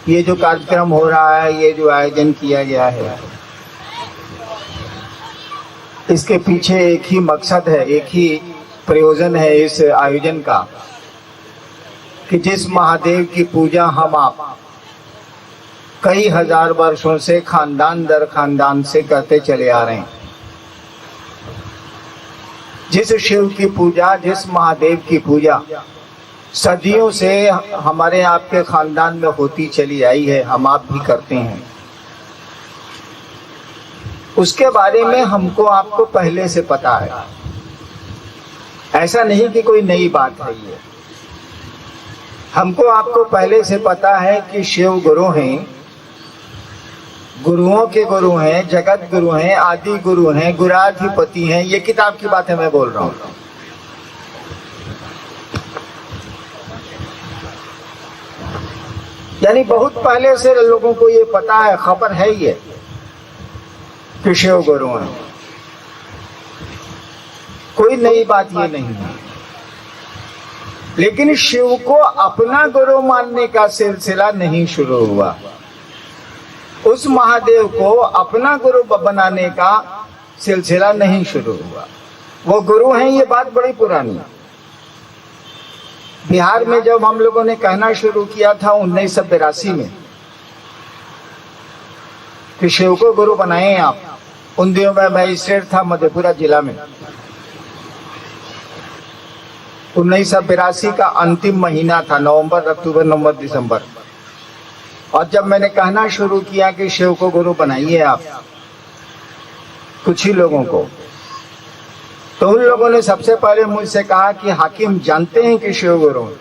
ये जो कार्यक्रम हो रहा है, ये जो आयोजन किया गया है, इसके पीछे एक ही मकसद है, एक ही प्रयोजन है इस आयोजन का कि जिस महादेव की पूजा हम आप कई हजार वर्षों से खानदान दर खानदान से करते चले आ रहे हैं, जिस शिव की पूजा, जिस महादेव की पूजा सदियों से हमारे आपके खानदान में होती चली आई है, हम आप भी करते हैं, उसके बारे में हमको आपको पहले से पता है। ऐसा नहीं कि कोई नई बात है ये, हमको आपको पहले से पता है कि शिव गुरु हैं, गुरुओं के गुरु हैं, जगत गुरु हैं, आदि गुरु हैं, गुराधिपति हैं। ये किताब की बात है, मैं बोल रहा हूं। यानी बहुत पहले से लोगों को ये पता है, खबर है ये कि शिव गुरु हैं, कोई नई बात ये नहीं है। लेकिन शिव को अपना गुरु मानने का सिलसिला नहीं शुरू हुआ, उस महादेव को अपना गुरु बनाने का सिलसिला नहीं शुरू हुआ। वो गुरु हैं, ये बात बड़ी पुरानी है। बिहार में जब हम लोगों ने कहना शुरू किया था 1982 में कि शिव को गुरु बनाए आप, उन दिनों में मजिस्ट्रेट था मधेपुरा जिला में। 1982 का अंतिम महीना था, नवंबर, अक्टूबर, नवंबर, दिसंबर। और जब मैंने कहना शुरू किया कि शिव को गुरु बनाइए आप कुछ ही लोगों को, तो उन लोगों ने सबसे पहले मुझसे कहा कि हाकिम जानते हैं कि शिव गुरु हैं।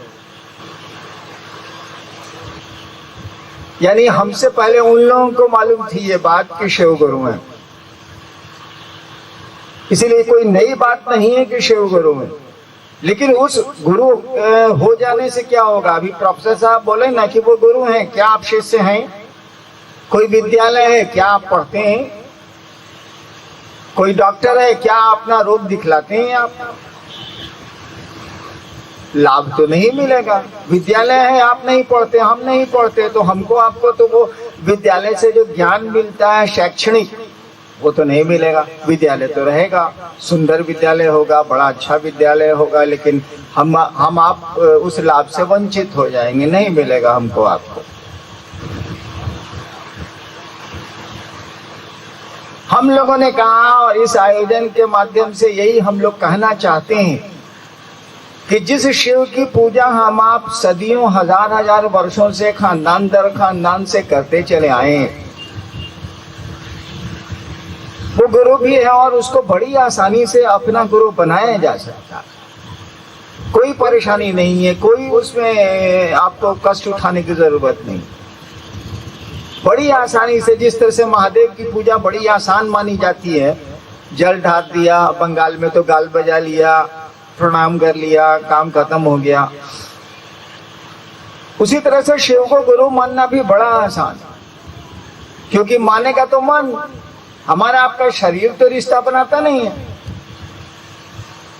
यानी हमसे पहले उन लोगों को मालूम थी ये बात कि शिव गुरु हैं, इसीलिए कोई नई बात नहीं है कि शिव गुरु हैं। लेकिन उस गुरु हो जाने से क्या होगा? अभी प्रोफेसर साहब बोले ना कि वो गुरु हैं, क्या आप शिष्य हैं? कोई विद्यालय है, क्या आप पढ़ते हैं? कोई डॉक्टर है, क्या अपना रोग दिखलाते हैं आप? लाभ तो नहीं मिलेगा। विद्यालय है, आप नहीं पढ़ते, हम नहीं पढ़ते, तो हमको आपको तो वो विद्यालय से जो ज्ञान मिलता है शैक्षणिक, वो तो नहीं मिलेगा। विद्यालय तो रहेगा, सुंदर विद्यालय होगा, बड़ा अच्छा विद्यालय होगा, लेकिन हम आप उस लाभ से वंचित हो जाएंगे, नहीं मिलेगा हमको आपको। हम लोगों ने कहा, और इस आयोजन के माध्यम से यही हम लोग कहना चाहते हैं कि जिस शिव की पूजा हम आप सदियों, हजार हजार वर्षों से खानदान दर खानदान से करते चले आए हैं, वो गुरु भी है और उसको बड़ी आसानी से अपना गुरु बनाया जा सकता है। कोई परेशानी नहीं है, कोई उसमें आपको कष्ट उठाने की जरूरत नहीं। बड़ी आसानी से, जिस तरह से महादेव की पूजा बड़ी आसान मानी जाती है, जल ढार दिया, बंगाल में तो गाल बजा लिया, प्रणाम कर लिया, काम खत्म हो गया, उसी तरह से शिव को गुरु मानना भी बड़ा आसान, क्योंकि मानेगा तो मन। हमारा आपका शरीर तो रिश्ता बनाता नहीं है,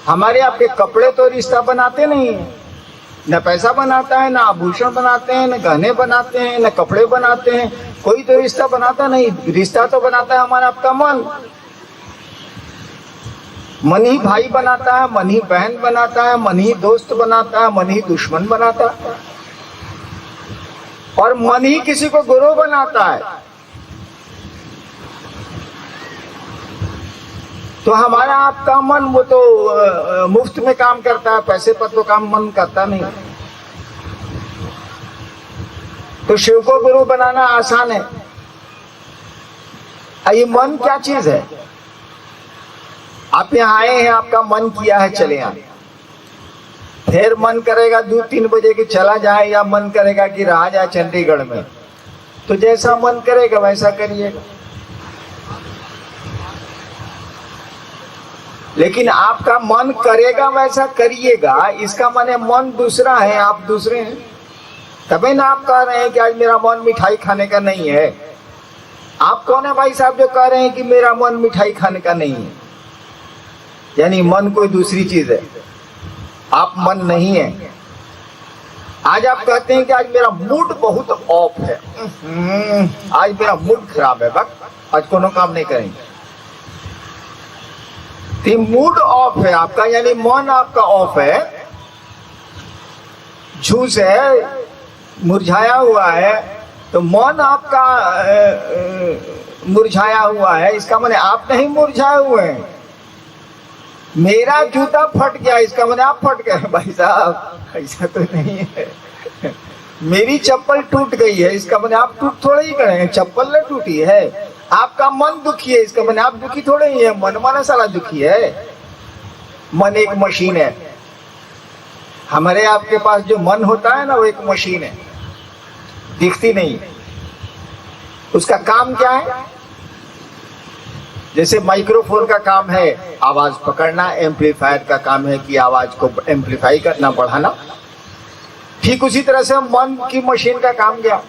हमारे आपके कपड़े तो रिश्ता बनाते नहीं है, न पैसा बनाता है, न आभूषण बनाते हैं, न गहने बनाते हैं, न कपड़े बनाते हैं, कोई तो रिश्ता बनाता नहीं। रिश्ता तो बनाता है हमारा आपका मन। मन ही भाई बनाता है, मन ही बहन बनाता है, मन ही दोस्त बनाता है, मन ही दुश्मन बनाता है, और मन ही किसी को गुरु बनाता है। तो हमारा आपका मन वो तो मुफ्त में काम करता है, पैसे पर तो काम मन करता नहीं। तो शिव को गुरु बनाना आसान है। ये मन क्या चीज है? आप यहाँ आए हैं, आपका मन किया है चले आए, फिर मन करेगा 2-3 बजे की चला जाए, या मन करेगा कि रहा जाए चंडीगढ़ में, तो जैसा मन करेगा वैसा करिएगा। लेकिन आपका मन करेगा वैसा करिएगा, इसका माने मन दूसरा है, आप दूसरे हैं। तभी ना आप कह रहे हैं कि आज मेरा मन मिठाई खाने का नहीं है। आप कौन है भाई साहब जो कह रहे हैं कि मेरा मन मिठाई खाने का नहीं है? यानी मन कोई दूसरी चीज है, आप मन नहीं है। आज आप कहते हैं कि आज मेरा मूड बहुत ऑफ है, आज मेरा मूड खराब है, बस आज कोनो काम नहीं करेंगे। तो मूड ऑफ है आपका, यानी मन आपका ऑफ है, झूस है, मुरझाया हुआ है। तो मन आपका मुरझाया हुआ है, इसका माने आप नहीं मुरझाए हुए हैं। मेरा जूता फट गया, इसका माने आप फट गए। भाई साहब ऐसा तो नहीं है। मेरी चप्पल टूट गई है, इसका माने आप टूट थोड़े ही गए, चप्पल न टूटी है। आपका मन दुखी है, इसका माने आप दुखी थोड़े ही है, मन माना सारा दुखी है। मन एक मशीन है। हमारे आपके पास जो मन होता है ना, वो एक मशीन है, दिखती नहीं। उसका काम क्या है? जैसे माइक्रोफोन का काम है आवाज पकड़ना, एम्पलीफायर का काम है कि आवाज को एम्पलीफाई करना, बढ़ाना। ठीक उसी तरह से मन की मशीन का काम क्या?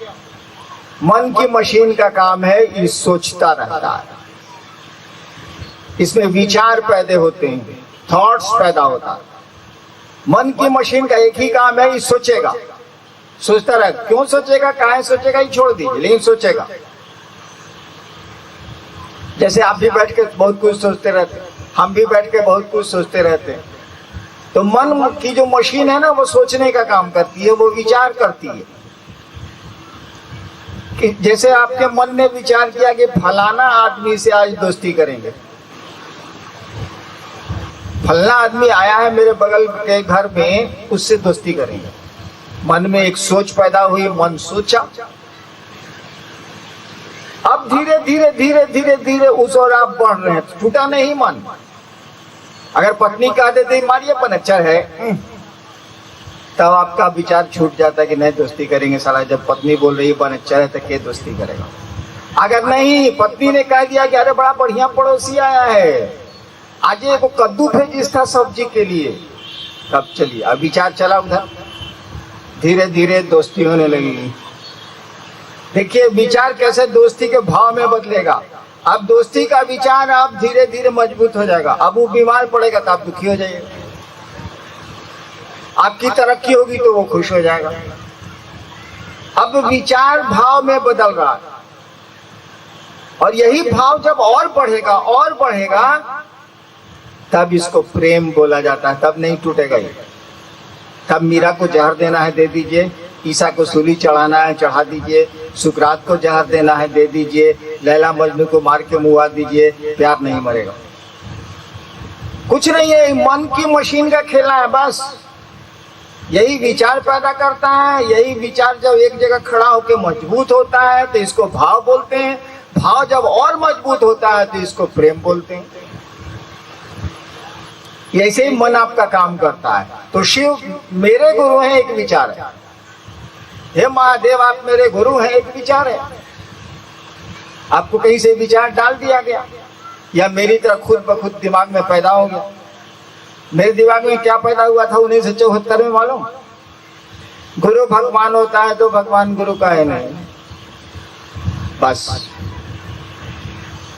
मन की मशीन का काम है ये सोचता रहता है, इसमें विचार पैदा होते हैं, थॉट्स पैदा होता है। मन की मशीन का एक ही काम है, ये सोचेगा, सोचता रहे। क्यों सोचेगा, काहे सोचेगा, ये छोड़ दीजिए, लेकिन सोचेगा। जैसे आप भी बैठ के बहुत कुछ सोचते रहते, हम भी बैठ के बहुत कुछ सोचते रहते हैं। तो मन की जो मशीन है ना, वो सोचने का काम करती है, वो विचार करती है। कि जैसे आपके मन ने विचार किया कि फलाना आदमी से आज दोस्ती करेंगे, फलाना आदमी आया है मेरे बगल के घर में, उससे दोस्ती करेंगे। मन में एक सोच पैदा हुई, मन सोचा। अब धीरे धीरे धीरे धीरे धीरे उस और आप बढ़ रहे हैं, छूटा नहीं मन। अगर पत्नी कह देते मारिए पनच्चर है, तब आपका विचार छूट जाता है कि नहीं दोस्ती करेंगे साला। जब पत्नी बोल रही है पनच्चर है, तो क्या दोस्ती करेगा? अगर नहीं, पत्नी ने कह दिया कि अरे बड़ा बढ़िया पड़ोसी आया है, आज एक कद्दू भेजिस था सब्जी के लिए, तब चलिए अब विचार चला उधर, धीरे धीरे दोस्ती होने लगी। देखिए विचार कैसे दोस्ती के भाव में बदलेगा। अब दोस्ती का विचार आप धीरे धीरे मजबूत हो जाएगा। अब वो बीमार पड़ेगा तो आप दुखी हो जाइएगा, आपकी तरक्की होगी तो वो खुश हो जाएगा। अब विचार भाव में बदल रहा है, और यही भाव जब और बढ़ेगा तब इसको प्रेम बोला जाता है, तब नहीं टूटेगा ये। तब मीरा को जहर देना है दे दीजिए, ईसा को सूली चढ़ाना है चढ़ा दीजिए, सुकरात को जहर देना है दे दीजिए, लैला मजनू को मार के मुआ दीजिए, प्यार नहीं मरेगा। कुछ नहीं है, मन की मशीन का खेलना है बस। यही विचार पैदा करता है, यही विचार जब एक जगह खड़ा होकर मजबूत होता है तो इसको भाव बोलते हैं। भाव जब और मजबूत होता है तो इसको प्रेम बोलते हैं। ऐसे ही मन आपका काम करता है। तो शिव मेरे गुरु हैं, एक विचार है। हे महादेव आप मेरे गुरु हैं, एक विचार है। आपको कहीं से विचार डाल दिया गया, या मेरी तरह खुद ब खुद दिमाग में पैदा हो गया। मेरे दिमाग में क्या पैदा हुआ था 1974 में मालूम? गुरु भगवान होता है तो भगवान गुरु का है नहीं, बस।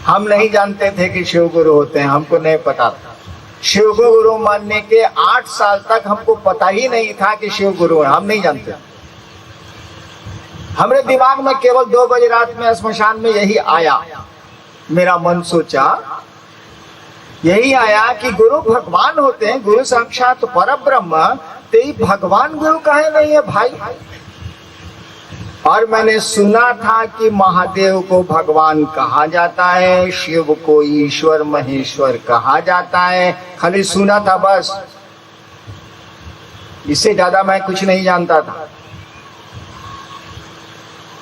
हम नहीं जानते थे कि शिव गुरु होते हैं, हमको नहीं पता था। शिव को गुरु मानने के 8 साल तक हमको पता ही नहीं था कि शिव गुरु है, हम नहीं जानते। हमारे दिमाग में केवल 2 बजे रात में स्मशान में यही आया, मेरा मन सोचा यही आया कि गुरु भगवान होते हैं, गुरु साक्षात परब्रह्म, तो ये भगवान गुरु काहे नहीं है भाई? और मैंने सुना था कि महादेव को भगवान कहा जाता है, शिव को ईश्वर महेश्वर कहा जाता है। खाली सुना था बस, इससे ज्यादा मैं कुछ नहीं जानता था।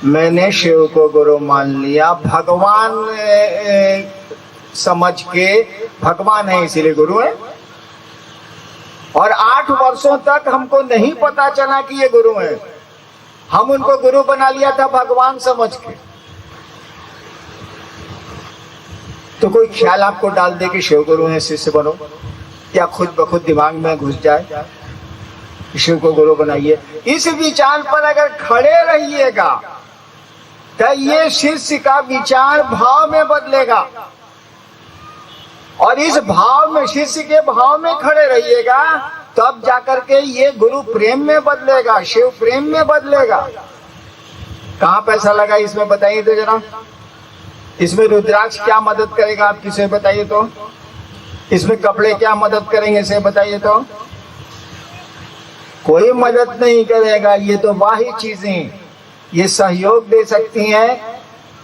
मैंने शिव को गुरु मान लिया, भगवान समझ के, भगवान है इसीलिए गुरु है। और 8 वर्षों तक हमको नहीं पता चला कि ये गुरु है, हम उनको गुरु बना लिया था भगवान समझ के। तो कोई ख्याल आपको डाल दे कि शिव गुरु है शिष्य बनो, या खुद ब खुद दिमाग में घुस जाए शिव को गुरु बनाइए। इस विचार पर अगर खड़े रहिएगा तो ये शिष्य का विचार भाव में बदलेगा, और इस भाव में, शिष्य के भाव में खड़े रहिएगा, तब जाकर के ये गुरु प्रेम में बदलेगा, शिव प्रेम में बदलेगा। कहाँ पैसा लगा इसमें बताइए तो जरा। इसमें रुद्राक्ष क्या मदद करेगा आप किसे बताइए तो। इसमें कपड़े क्या मदद करेंगे इसे बताइए तो। कोई मदद नहीं करेगा। ये तो बाह्य चीजें, ये सहयोग दे सकती हैं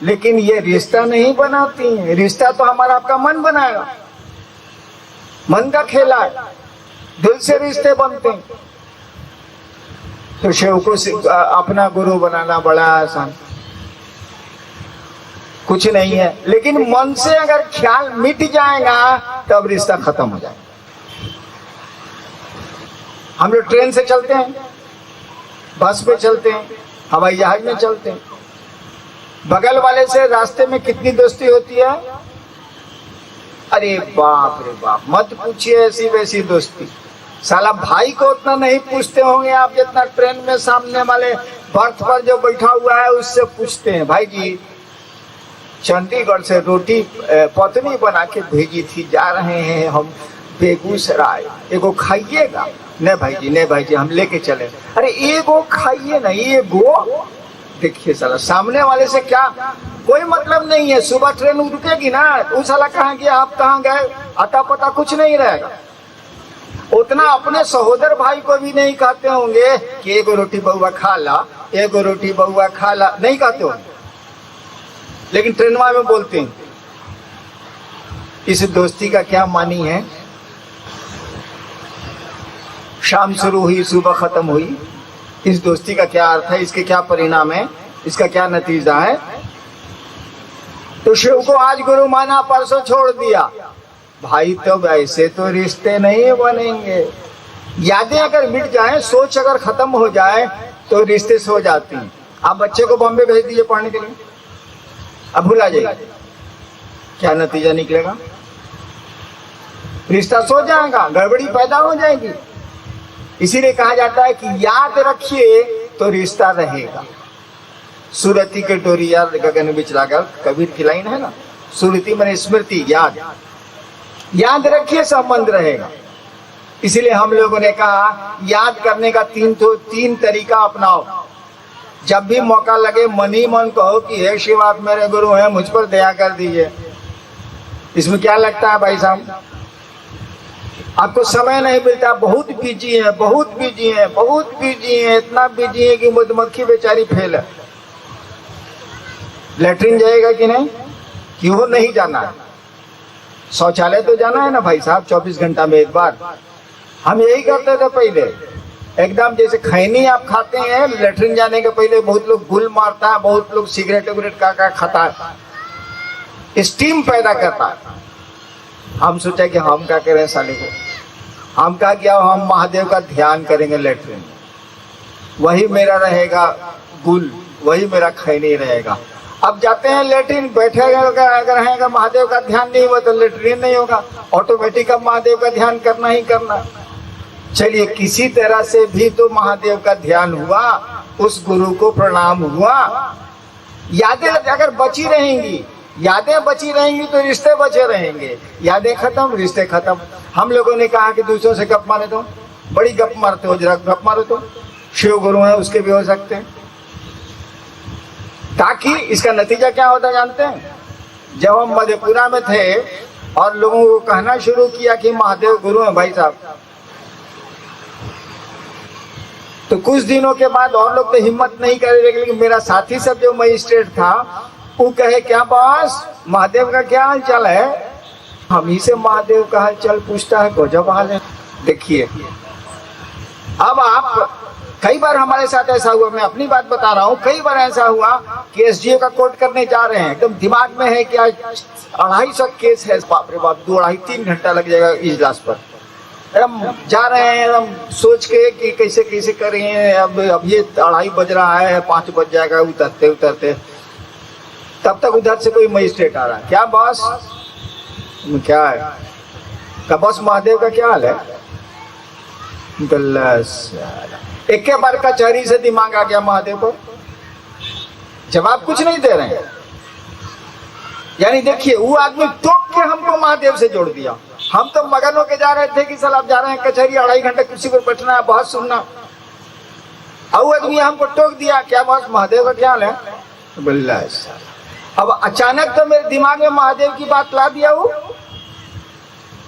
लेकिन ये रिश्ता नहीं बनाती हैं। रिश्ता तो हमारा आपका मन बनाएगा। मन का खेला है, दिल से रिश्ते बनते हैं। तो शिव को अपना गुरु बनाना बड़ा आसान कुछ नहीं है। लेकिन मन से अगर ख्याल मिट जाएगा तब रिश्ता खत्म हो जाएगा। हम लोग ट्रेन से चलते हैं, बस पे चलते हैं, हवाई जहाज में चलते हैं। बगल वाले से रास्ते में कितनी दोस्ती होती है। अरे बाप रे बाप, मत पूछिए ऐसी वैसी दोस्ती। साला भाई को उतना नहीं पूछते होंगे आप जितना ट्रेन में सामने वाले बर्थ पर जो बैठा हुआ है उससे पूछते हैं। भाई जी चंडीगढ़ से रोटी पत्नी बना के भेजी थी, जा रहे हैं हम बेगूसराय, एगो खाइएगा। नहीं भाई जी हम लेके चले। अरे एगो खाइए ना, एगो। देखिए साला सामने वाले से क्या कोई मतलब नहीं है। सुबह ट्रेन रुकेगी ना, उस साला कहाँ गया आप कहाँ गए अता पता कुछ नहीं रहेगा। उतना अपने सहोदर भाई को भी नहीं कहते होंगे कि एगो रोटी बउआ खा ला, एगो रोटी बउआ खा ला, नहीं कहते होंगे। लेकिन ट्रेनवा में बोलते हैं। इस दोस्ती का क्या मानी है। शाम शुरू हुई सुबह खत्म हुई, इस दोस्ती का क्या अर्थ है, इसके क्या परिणाम है, इसका क्या नतीजा है। तो शिव को आज गुरु माना, परसों छोड़ दिया। भाई तो ऐसे तो रिश्ते नहीं बनेंगे। यादें अगर मिट जाएं, सोच अगर खत्म हो जाए तो रिश्ते सो जाती हैं। आप बच्चे को बॉम्बे भेज दीजिए पढ़ने के लिए, अब भूला जाएगा, क्या नतीजा निकलेगा। रिश्ता सो जाएगा, गड़बड़ी पैदा हो जाएगी। इसीलिए कहा जाता है कि याद रखिए तो रिश्ता रहेगा। सुरती के डोरिया गगन बिच लागल, कबीर की लाइन है ना। सुरती माने स्मृति, याद। याद रखिए संबंध रहेगा। इसीलिए हम लोगों ने कहा याद करने का तीन तरीका अपनाओ। जब भी मौका लगे मन ही मन कहो कि हे शिव आप मेरे गुरु हैं, मुझ पर दया कर दीजिए। इसमें क्या लगता है भाई साहब, आपको समय नहीं मिलता, बहुत बिजी है, बहुत बिजी है, बहुत बिजी है, इतना बिजी है कि मधुमक्खी बेचारी फेल है। लेटरिन जाएगा कि नहीं, क्यों नहीं जाना है। शौचालय तो जाना है ना भाई साहब, 24 घंटा में एक बार। हम यही करते थे पहले, एकदम जैसे खैनी आप खाते हैं, लेटरिन जाने के पहले बहुत लोग गुल मारता है, बहुत लोग सिगरेट विगरेट का खाता है, स्टीम पैदा करता है। हम सोचा कि हम क्या करें साले को, हम क्या किया, हम महादेव का ध्यान करेंगे लेटरिन, वही मेरा रहेगा गुल, वही मेरा खैनी रहेगा। अब जाते हैं लेटरिन, बैठेगा अगर रहेगा, महादेव का ध्यान नहीं हुआ तो लेटरिन नहीं होगा, ऑटोमेटिक अब महादेव का ध्यान करना ही करना। चलिए किसी तरह से भी तो महादेव का ध्यान हुआ, उस गुरु को प्रणाम हुआ। यादें अगर बची रहेंगी, यादें बची रहेंगी तो रिश्ते बचे रहेंगे। यादें खत्म, रिश्ते खत्म। हम लोगों ने कहा कि दूसरों से गप मारे तो, बड़ी गप मारते हो, जरा गप मारो तो। शिव गुरु है उसके भी हो सकते हैं। ताकि इसका नतीजा क्या होता जानते हैं, जब हम मधेपुरा में थे और लोगों को कहना शुरू किया कि महादेव गुरु है भाई साहब, तो कुछ दिनों के बाद और लोग तो हिम्मत नहीं कर रहे, लेकिन मेरा साथी सब जो मजिस्ट्रेट था वो कहे क्या बॉस महादेव का क्या हाल चाल है। हम ही से महादेव का हाल चाल पूछता है, गजब हाल है। देखिए अब आप, कई बार हमारे साथ ऐसा हुआ, मैं अपनी बात बता रहा हूँ, कई बार ऐसा हुआ कि एसडीओ का कोर्ट करने जा रहे हैं, एकदम दिमाग में है कि आज 250 केस है, बाप रे बाप 2-2.5-3 घंटा लग जाएगा इजलास पर। एकदम जा रहे हैं एकदम सोच के कि कैसे कैसे करें, अब ये 2:30 बज रहा है, 5 बज जाएगा उतरते उतरते। तब तक उधर से कोई मजिस्ट्रेट आ रहा है, क्या बॉस क्या है, का बॉस महादेव का क्या हाल है। एक के बार कचहरी से दिमाग आ गया महादेव को, जवाब कुछ नहीं दे रहे हैं। यानी देखिए वो आदमी टोक के हमको महादेव से जोड़ दिया। हम तो मगन होके जा रहे थे कि साल आप जा रहे हैं कचहरी, 2.5 घंटे कुर्सी पर बैठना है, बहुत सुनना। अब आदमी हमको टोक दिया, क्या बस महादेव का क्या हाल है? बोला अब अचानक तो मेरे दिमाग में महादेव की बात ला दिया। वो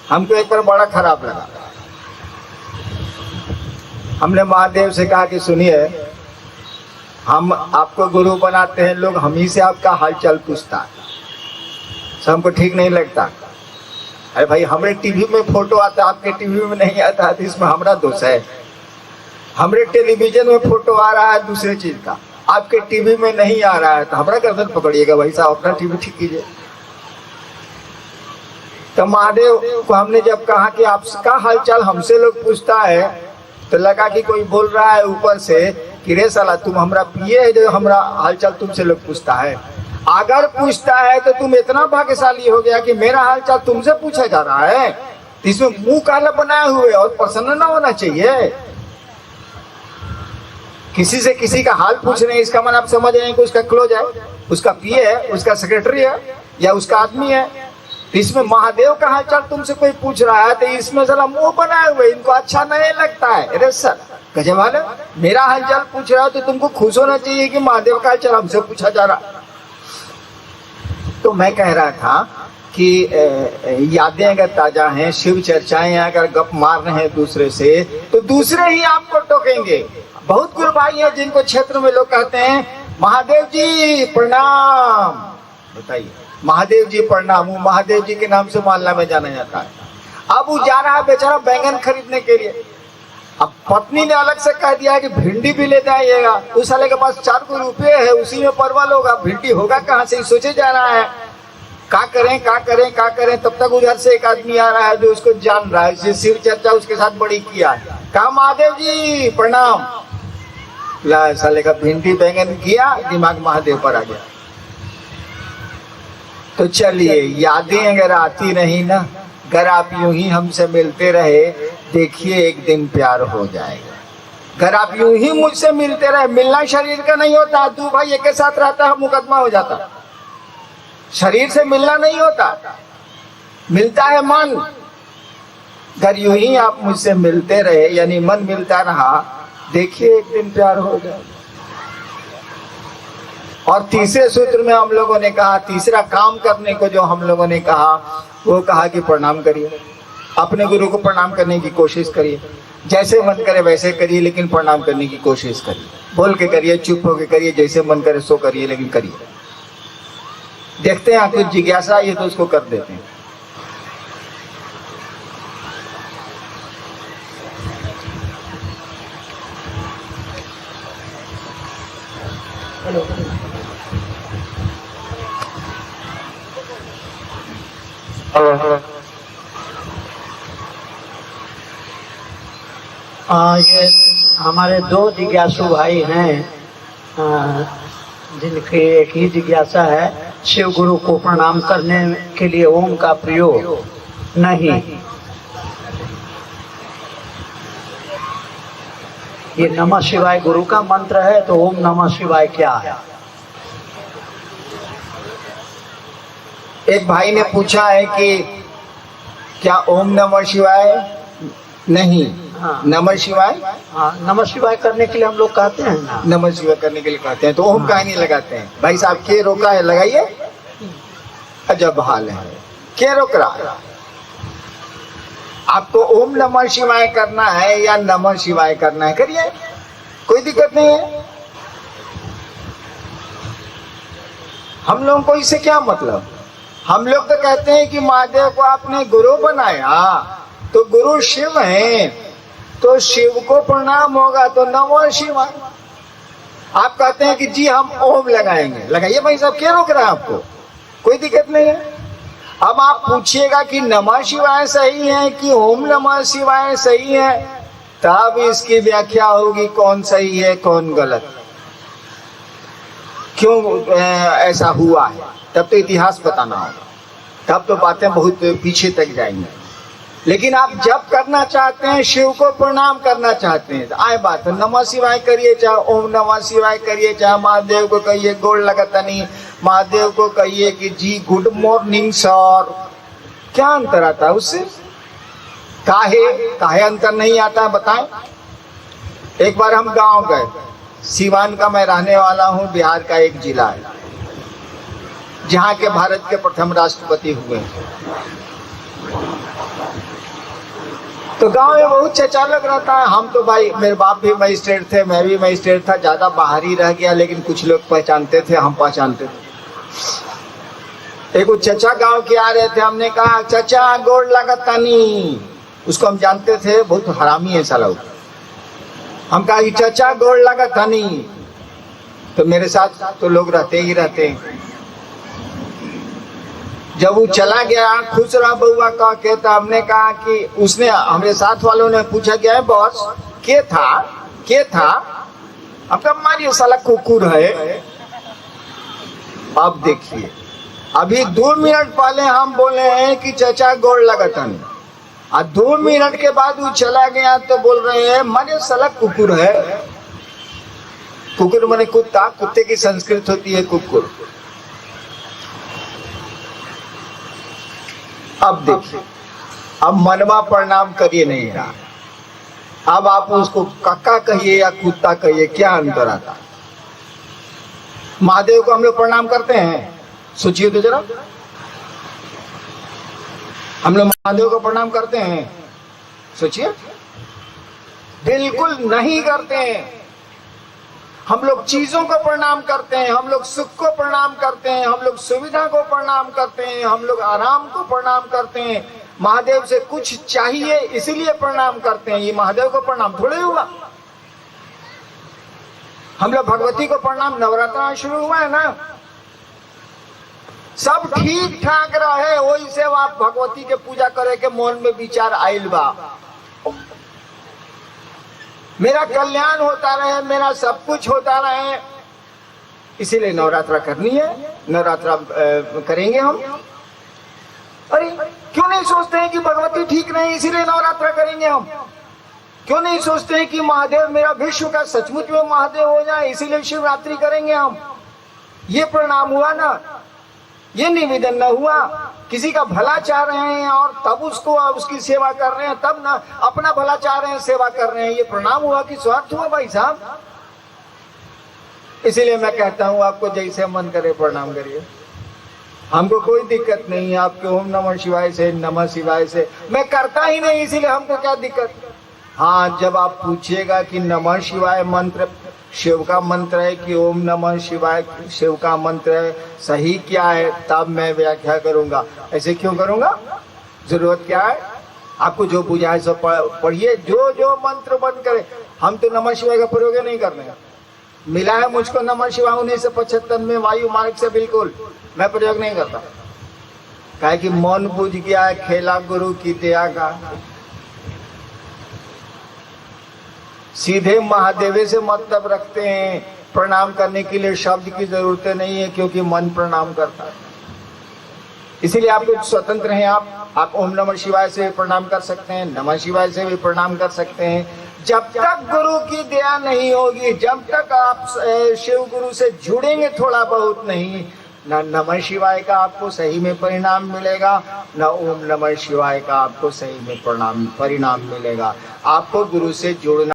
हमको एक बार बड़ा खराब लगा। हमने महादेव से कहा कि सुनिए, हम आपको गुरु बनाते हैं लोग, हम ही से आपका हालचाल पूछता है, हमको ठीक नहीं लगता। अरे भाई, हमारे टीवी में फोटो आता, आपके टीवी में नहीं आता, तो इसमें हमारा दोष है। हमारे टेलीविजन में फोटो आ रहा है दूसरे चीज का, आपके टीवी में नहीं आ रहा है, तो हमारा गर्दन पकड़िएगा भाई साहब, अपना टीवी ठीक कीजिए। तो महादेव को हमने जब कहा कि आपका हालचाल हमसे लोग पूछता है, तो लगा कि कोई बोल रहा है ऊपर से कि रे साला, तुम हमारा पिए है जो हमारा हालचाल तुमसे लोग पूछता है। अगर पूछता है तो तुम इतना भाग्यशाली हो गया कि मेरा हालचाल तुमसे पूछा जा रहा है, इसमें मुंह काला बनाए हुए और प्रसन्न ना होना चाहिए। किसी से किसी का हाल पूछ रहे हैं, इसका मतलब आप समझ रहे हैं कि उसका क्लोज है, उसका पिए है, उसका सेक्रेटरी है या उसका आदमी है। इसमें महादेव का हालचाल तुमसे कोई पूछ रहा है, तो इसमें साला मुंह बनाए हुए, इनको अच्छा नहीं लगता है। अरे सर गजब वाले, मेरा हालचाल पूछ रहा है तो तुमको खुश होना चाहिए कि महादेव का हालचाल हमसे पूछा जा रहा। तो मैं कह रहा था कि यादें अगर ताजा हैं, शिव चर्चाएं अगर गप मार रहे हैं दूसरे से, तो दूसरे ही आपको टोकेंगे। बहुत गुरु भाई है जिनको क्षेत्र में लोग कहते हैं महादेव जी प्रणाम, बताइए महादेव जी प्रणाम, वो महादेव जी के नाम से मोहल्ला में जाना जाता है। अब वो जा रहा है बेचारा बैंगन खरीदने के लिए, अब पत्नी ने अलग से कह दिया कि भिंडी भी ले जाइएगा। उस साले के पास 4 रुपये है, उसी में परवल होगा, भिंडी होगा कहाँ से, सोचे जा रहा है क्या करें क्या करें क्या करें। तब तक उधर से एक आदमी आ रहा है जो उसको जान रहा है, शिव चर्चा उसके साथ बड़ी किया है। कहा महादेव जी प्रणाम, साले का भिंडी बैंगन किया, दिमाग महादेव पर आ गया। तो चलिए, यादें अगर आती नहीं ना, अगर आप यूं ही हमसे मिलते रहे, देखिए एक दिन प्यार हो जाएगा। अगर आप यूं ही मुझसे मिलते रहे, मिलना शरीर का नहीं होता, 2 भाई एक साथ रहता है मुकदमा हो जाता, शरीर से मिलना नहीं होता, मिलता है मन। अगर यूं ही आप मुझसे मिलते रहे, यानी मन मिलता रहा, देखिए एक दिन प्यार हो जाएगा। और तीसरे सूत्र में हम लोगों ने कहा, तीसरा काम करने को जो हम लोगों ने कहा, वो कहा कि प्रणाम करिए, अपने गुरु को प्रणाम करने की कोशिश करिए, जैसे मन करे वैसे करिए, लेकिन प्रणाम करने की कोशिश करिए। बोल के करिए, चुप होके करिए, जैसे मन करे सो करिए, लेकिन करिए। देखते हैं कुछ जिज्ञासा ये तो उसको कर देते हैं। ये हमारे 2 जिज्ञासु भाई हैं, जिनकी एक ही जिज्ञासा है, शिव गुरु को प्रणाम करने के लिए ओम का प्रयोग नहीं। ये नमः शिवाय गुरु का मंत्र है, तो ओम नमः शिवाय क्या है? एक भाई ने पूछा है कि क्या ओम नमः शिवाय नहीं, हाँ। नमः शिवाय, हाँ, नमः शिवाय करने के लिए हम लोग कहते हैं ना, नमः शिवाय करने के लिए कहते हैं, तो ओम का नहीं लगाते हैं। भाई साहब के रोका है, लगाइए। अजब हाल है, क्या रोक रहा है? आपको ओम नमः शिवाय करना है या नमः शिवाय करना है, करिए, कोई दिक्कत नहीं है। हम लोगों को इससे क्या मतलब? हम लोग तो कहते हैं कि महादेव को आपने गुरु बनाया, तो गुरु शिव हैं, तो शिव को प्रणाम होगा, तो नमः शिवाय। आप कहते हैं कि जी हम ओम लगाएंगे, लगाइए भाई साहब, क्या रोक रहा है आपको, कोई दिक्कत नहीं है। अब आप पूछिएगा कि नमः शिवाय सही है कि ओम नमः शिवाय सही है, तब इसकी व्याख्या होगी कौन सही है कौन गलत, क्यों ऐसा हुआ है, तब तो इतिहास बताना होगा, तब तो बातें बहुत पीछे तक जाएंगी। लेकिन आप जब करना चाहते हैं, शिव को प्रणाम करना चाहते हैं, तो आए बात नमः शिवाय करिए, चाहे ओम नमः शिवाय करिए, चाहे महादेव को कहिए गोड़ लगता नहीं, महादेव को कहिए कि जी गुड मॉर्निंग सर, क्या अंतर आता है उससे? काहे अंतर नहीं आता है बताएं। एक बार हम गांव गए, सीवान का मैं रहने वाला हूँ। बिहार का एक जिला है जहाँ के भारत के प्रथम राष्ट्रपति हुए। तो गांव में बहुत चचा लग रहता है। हम तो भाई, मेरे बाप भी मजिस्ट्रेट थे, मैं भी मजिस्ट्रेट था, ज्यादा बाहर ही रह गया, लेकिन कुछ लोग पहचानते थे, हम पहचानते थे। एक चचा गांव के आ रहे थे, हमने कहा चचा गोड़ लगता नहीं। उसको हम जानते थे, बहुत हरामी है साला। हम कहा चचा गोड़ लगता नहीं। तो मेरे साथ तो लोग रहते ही रहते हैं। जब वो चला गया, खुश रहा बउआ कह के, तो हमने कहा कि उसने, हमारे साथ वालों ने पूछा क्या है बॉस, के था? अब कब मारिए साला कुकुर है। अब देखिए, अभी 2 मिनट पहले हम बोले हैं कि चचा गोड़ लगतन, और 2 मिनट के बाद वो चला गया तो बोल रहे हैं मारे साला कुकुर है। कुकुर माने कुत्ता, कुत्ते की संस्कृत होती है कुकुर। अब देखिए, अब मनवा प्रणाम करिए नहीं रहा। अब आप उसको काका कहिए या कुत्ता कहिए, क्या अंतर आता? महादेव को हम लोग प्रणाम करते हैं, सोचिए तो जरा। हम लोग महादेव को प्रणाम करते हैं, सोचिए। बिल्कुल नहीं करते हैं। हम लोग चीजों को प्रणाम करते हैं, हम लोग सुख को प्रणाम करते हैं, हम लोग सुविधा को प्रणाम करते हैं, हम लोग आराम को प्रणाम करते हैं। महादेव से कुछ चाहिए इसीलिए प्रणाम करते हैं। ये महादेव को प्रणाम थोड़े हुआ। हम लोग भगवती को प्रणाम, नवरात्र शुरू हुआ है ना, सब ठीक ठाक रहे वही से आप भगवती के पूजा करे के मन में विचार आइल बा, मेरा कल्याण होता रहे, मेरा सब कुछ होता रहे, इसीलिए नवरात्रा करनी है। नवरात्रा करेंगे हम। अरे क्यों नहीं सोचते हैं कि भगवती ठीक नहीं इसीलिए नवरात्रा करेंगे हम? क्यों नहीं सोचते हैं कि महादेव मेरा विश्व का सचमुच में महादेव हो जाए इसीलिए शिवरात्रि करेंगे हम? ये प्रणाम हुआ ना, ये निवेदन न हुआ। किसी का भला चाह रहे हैं और तब उसको उसकी सेवा कर रहे हैं, तब ना अपना भला चाह रहे हैं सेवा कर रहे हैं। ये प्रणाम हुआ कि स्वार्थ हुआ भाई साहब? इसीलिए मैं कहता हूं आपको जैसे मन करे प्रणाम करिए, हमको कोई दिक्कत नहीं है। आपके ओम नमः शिवाय से, नमः शिवाय से मैं करता ही नहीं, इसीलिए हमको क्या दिक्कत। हाँ, जब आप पूछिएगा कि नमः शिवाय मंत्र शिव का मंत्र है कि ओम नमः शिवाय शिव का मंत्र है, सही क्या है, तब मैं व्याख्या करूंगा। ऐसे क्यों करूंगा? जरूरत क्या है? आपको जो बुझाए सो पढ़िए, जो मंत्र बंद करे। हम तो नमः शिवाय का प्रयोग नहीं कर रहे हैं। मिला है मुझको नमः शिवाय 1975 में वायु मार्ग से, बिल्कुल मैं प्रयोग नहीं करता। काहे कि मन बुझ गया है, खेला गुरु की दया का। सीधे महादेव से मतलब रखते हैं। प्रणाम करने के लिए शब्द की जरूरत नहीं है, क्योंकि मन प्रणाम करता है। इसीलिए आप लोग स्वतंत्र हैं। आप ओम नमः शिवाय से भी प्रणाम कर सकते हैं, नमः शिवाय से भी प्रणाम कर सकते हैं। जब तक गुरु की दया नहीं होगी, जब तक आप शिव गुरु से जुड़ेंगे थोड़ा बहुत नहीं, न नमः शिवाय का आपको सही में परिणाम मिलेगा, न ओम नमः शिवाय का आपको सही में परिणाम मिलेगा। आपको गुरु से जुड़ना